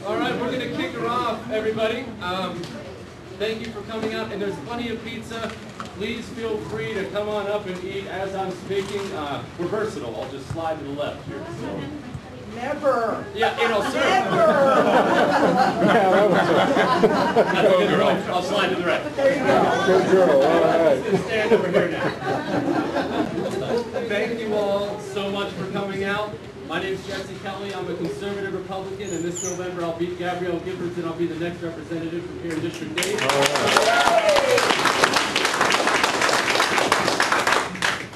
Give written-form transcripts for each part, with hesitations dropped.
All right, we're going to kick her off, everybody. Thank you for coming out, and there's plenty of pizza. Please feel free to come on up and eat as I'm speaking. We're versatile. I'll just slide to the left here. So. Never. Yeah, and I'll serve. Never. That's a good point. I'll slide to the right. There you go. Good girl. All right. Let's stand over here now. Thank you all so much for coming out. My name is Jesse Kelly. I'm a conservative Republican, and this November I'll beat Gabrielle Giffords, and I'll be the next representative from here in District 8.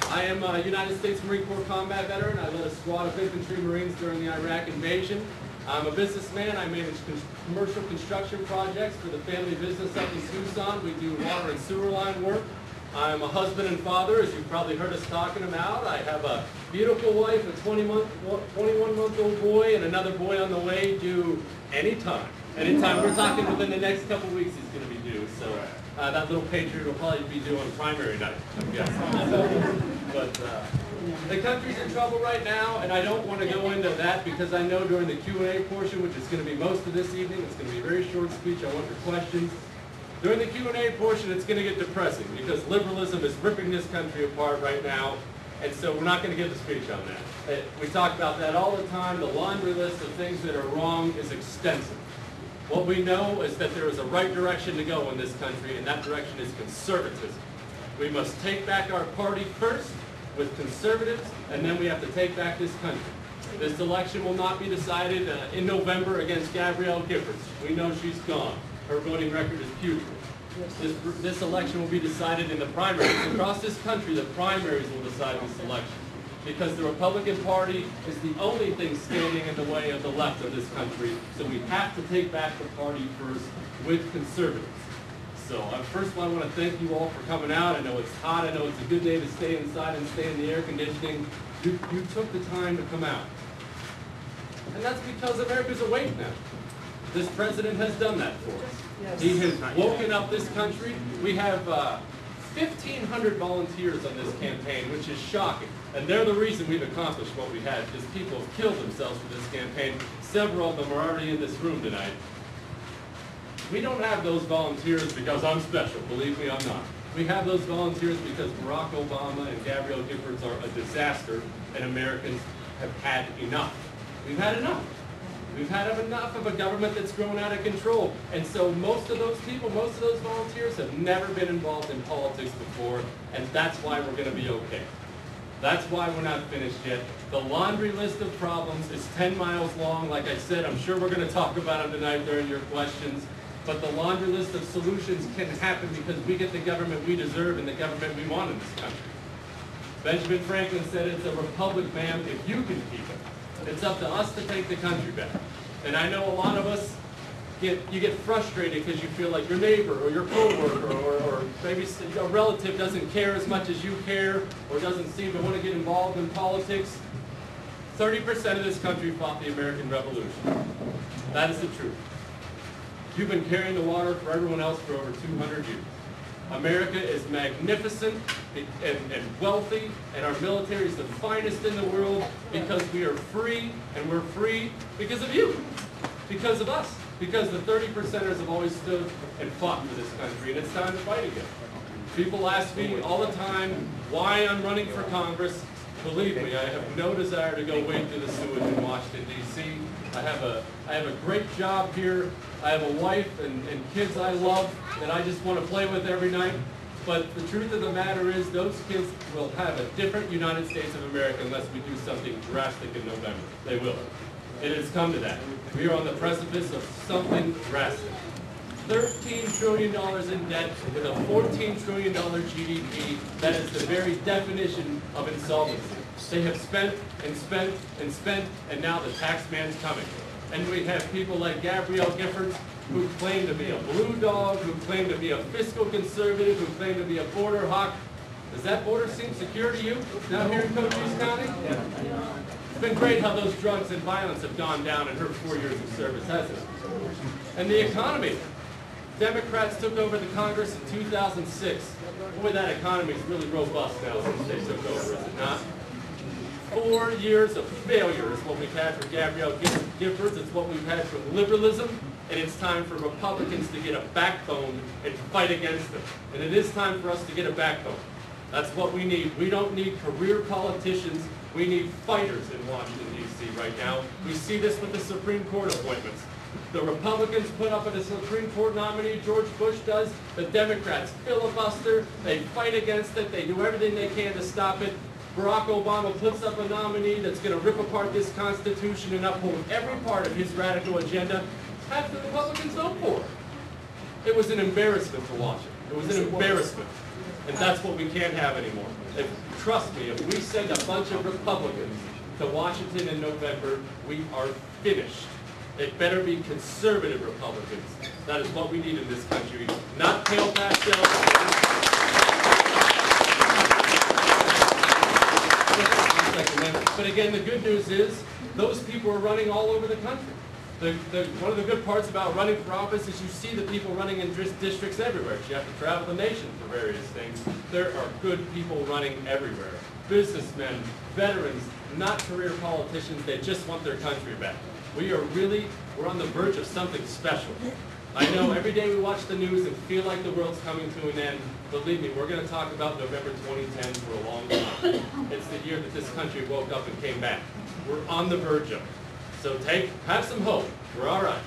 I am a United States Marine Corps combat veteran. I led a squad of infantry Marines during the Iraq invasion. I'm a businessman. I manage commercial construction projects for the family business up in Tucson. We do water and sewer line work. I'm a husband and father, as you've probably heard us talking about. I have a beautiful wife, a 21-month-old boy, and another boy on the way due anytime. Anytime. We're talking within the next couple weeks he's going to be due. So that little patriot will probably be due on primary night, I'm guessing. But the country's in trouble right now, and I don't want to go into that because I know during the Q&A portion, which is going to be most of this evening, it's going to be a very short speech. I want your questions. During the Q&A portion, it's going to get depressing because liberalism is ripping this country apart right now, and so we're not going to give the speech on that. We talk about that all the time. The laundry list of things that are wrong is extensive. What we know is that there is a right direction to go in this country, and that direction is conservatism. We must take back our party first with conservatives, and then we have to take back this country. This election will not be decided in November against Gabrielle Giffords. We know she's gone. Her voting record is putrid. This election will be decided in the primaries. Across this country, the primaries will decide this election because the Republican Party is the only thing standing in the way of the left of this country. So we have to take back the party first with conservatives. So first of all, I want to thank you all for coming out. I know it's hot. I know it's a good day to stay inside and stay in the air conditioning. You took the time to come out. And that's because America's awake now. This president has done that for us. Yes. He has woken up this country. We have 1,500 volunteers on this campaign, which is shocking. And they're the reason we've accomplished what we had, because people have killed themselves for this campaign. Several of them are already in this room tonight. We don't have those volunteers because I'm special. Believe me, I'm not. We have those volunteers because Barack Obama and Gabrielle Giffords are a disaster, and Americans have had enough. We've had enough. We've had enough of a government that's grown out of control. And so most of those people, most of those volunteers have never been involved in politics before, and that's why we're going to be okay. That's why we're not finished yet. The laundry list of problems is 10 miles long. Like I said, I'm sure we're going to talk about them tonight during your questions. But the laundry list of solutions can happen because we get the government we deserve and the government we want in this country. Benjamin Franklin said it's a republic, ma'am, if you can keep it. It's up to us to take the country back. And I know a lot of us, you get frustrated because you feel like your neighbor or your coworker or maybe a relative doesn't care as much as you care or doesn't seem to want to get involved in politics. 30% of this country fought the American Revolution. That is the truth. You've been carrying the water for everyone else for over 200 years. America is magnificent and wealthy, and our military is the finest in the world because we are free, and we're free because of you, because of us, because the 30%ers have always stood and fought for this country, and it's time to fight again. People ask me all the time why I'm running for Congress. Believe me, I have no desire to go wade through the sewage in Washington, D.C. I have a great job here. I have a wife and kids I love that I just want to play with every night. But the truth of the matter is those kids will have a different United States of America unless we do something drastic in November. They will. It has come to that. We are on the precipice of something drastic. $13 trillion in debt with a $14 trillion GDP. That is the very definition of insolvency. They have spent and spent and spent, and now the tax man's coming. And we have people like Gabrielle Giffords who claim to be a blue dog, who claim to be a fiscal conservative, who claim to be a border hawk. Does that border seem secure to you down here in Cochise County? It's been great how those drugs and violence have gone down in her 4 years of service, hasn't it? And the economy. Democrats took over the Congress in 2006. Boy, that economy is really robust now since they took over, is it not? 4 years of failure is what we've had from Gabrielle Giffords. It's what we've had from liberalism. And it's time for Republicans to get a backbone and fight against them. And it is time for us to get a backbone. That's what we need. We don't need career politicians. We need fighters in Washington, D.C. right now. We see this with the Supreme Court appointments. The Republicans put up a Supreme Court nominee, George Bush does. The Democrats filibuster. They fight against it. They do everything they can to stop it. Barack Obama puts up a nominee that's going to rip apart this Constitution and uphold every part of his radical agenda. Half the Republicans vote for it. It was an embarrassment to Washington. It was an embarrassment. And that's what we can't have anymore. Trust me, if we send a bunch of Republicans to Washington in November, we are finished. It better be conservative Republicans. That is what we need in this country, not pale pastels. But again, the good news is those people are running all over the country. One of the good parts about running for office is you see the people running in districts everywhere. You have to travel the nation for various things. There are good people running everywhere. Businessmen, veterans, not career politicians. They just want their country back. We're on the verge of something special. I know every day we watch the news and feel like the world's coming to an end. Believe me, we're going to talk about November 2010 for a long time. It's the year that this country woke up and came back. We're on the verge of it. So have some hope. We're all right.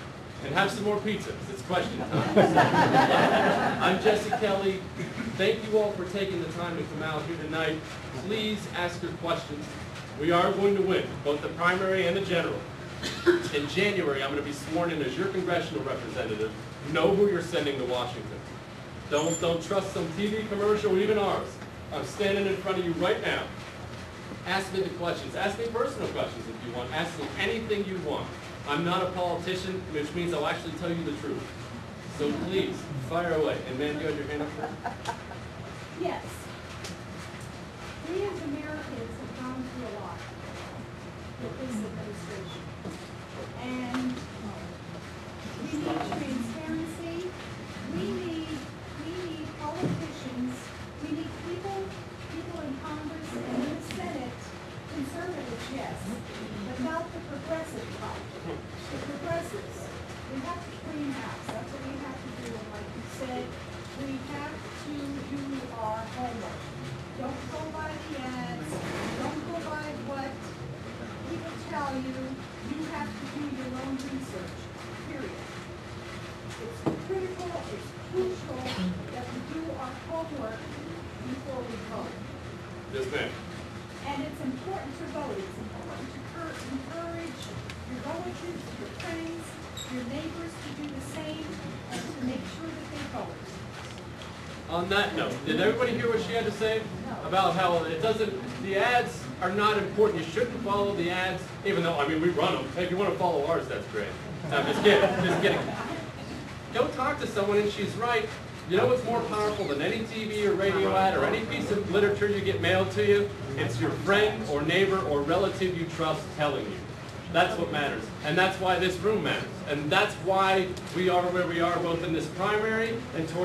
And have some more pizza, because it's question time. I'm Jesse Kelly. Thank you all for taking the time to come out here tonight. Please ask your questions. We are going to win, both the primary and the general. In January, I'm going to be sworn in as your congressional representative. Know who you're sending to Washington. Don't trust some TV commercial, even ours. I'm standing in front of you right now. Ask me the questions. Ask me personal questions if you want. Ask me anything you want. I'm not a politician, which means I'll actually tell you the truth. So please, fire away. And ma'am, you had your hand up there? Yes. We as Americans have gone through a lot with this administration. And we need transparency. We need politicians. We need people in Congress and in the Senate, conservatives, yes, but not the progressive type. The progressives, we have to clean house. That's what we have to do. And like you said, we have to do our homework. Don't go by the ads. Don't go by what people tell you. You have to do your own research, period. It's critical, it's crucial that we do our homework before we vote. Yes, ma'am. And it's important to vote. It's important to encourage your relatives, your friends, your neighbors to do the same and to make sure that they vote. On that note, did everybody hear what she had to say? No. About how the ads are not important. You shouldn't follow the ads, even though, I mean, we run them. Hey, if you want to follow ours, that's great. I'm just kidding, just kidding. Go talk to someone and she's right. You know what's more powerful than any TV or radio ad or any piece of literature you get mailed to you? It's your friend or neighbor or relative you trust telling you. That's what matters. And that's why this room matters. And that's why we are where we are, both in this primary and towards